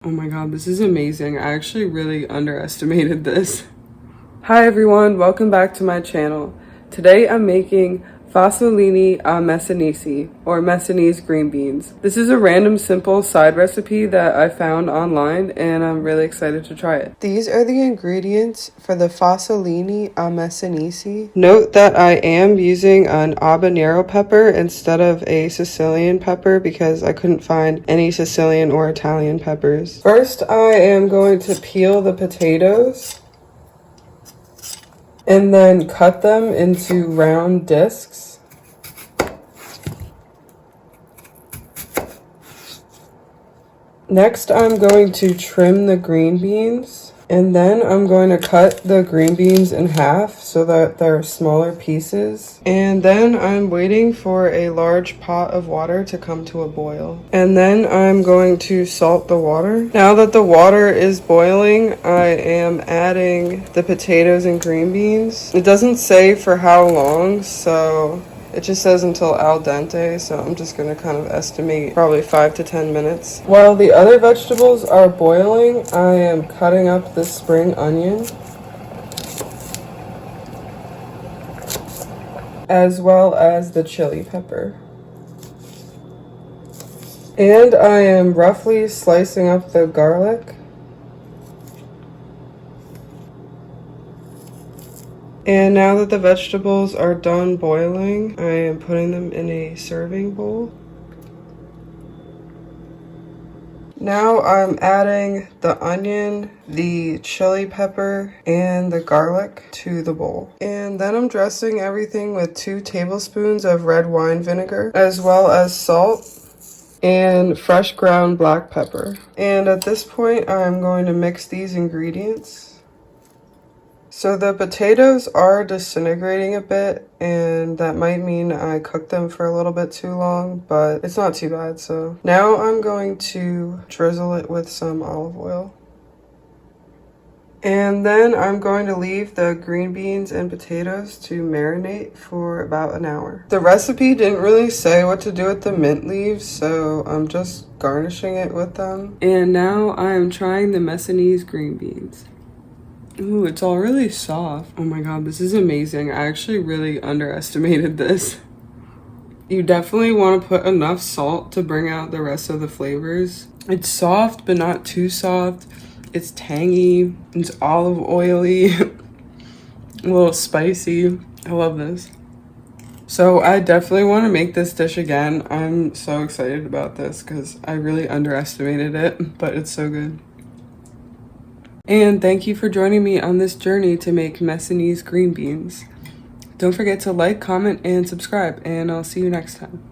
Oh my god, this is amazing. I actually really underestimated this. Hi everyone, welcome back to my channel. Today I'm making Fasulini a Messinisi, or Messinese green beans. This is a random simple side recipe that I found online and I'm really excited to try it. These are the ingredients for the Fasulini a Messinisi. Note that I am using an habanero pepper instead of a Sicilian pepper because I couldn't find any Sicilian or Italian peppers. First, I am going to peel the potatoes and then cut them into round discs. Next, I'm going to trim the green beans, and then I'm going to cut the green beans in half so that they're smaller pieces. And then I'm waiting for a large pot of water to come to a boil. And then I'm going to salt the water. Now that the water is boiling, I am adding the potatoes and green beans. It doesn't say for how long, so it just says until al dente, so I'm just going to kind of estimate probably 5 to 10 minutes. While the other vegetables are boiling, I am cutting up the spring onion, as well as the chili pepper. And I am roughly slicing up the garlic. And now that the vegetables are done boiling, I am putting them in a serving bowl. Now I'm adding the onion, the chili pepper, and the garlic to the bowl. And then I'm dressing everything with 2 tablespoons of red wine vinegar, as well as salt and fresh ground black pepper. And at this point, I'm going to mix these ingredients. So the potatoes are disintegrating a bit, and that might mean I cooked them for a little bit too long, but it's not too bad. So now I'm going to drizzle it with some olive oil. And then I'm going to leave the green beans and potatoes to marinate for about an hour. The recipe didn't really say what to do with the mint leaves, so I'm just garnishing it with them. And now I'm trying the Messinese green beans. Ooh, it's all really soft. Oh my god, this is amazing. I actually really underestimated this. You definitely want to put enough salt to bring out the rest of the flavors. It's soft, but not too soft. It's tangy. It's olive oily. A little spicy. I love this. So I definitely want to make this dish again. I'm so excited about this because I really underestimated it, but it's so good. And thank you for joining me on this journey to make Messinese green beans. Don't forget to like, comment, and subscribe, and I'll see you next time.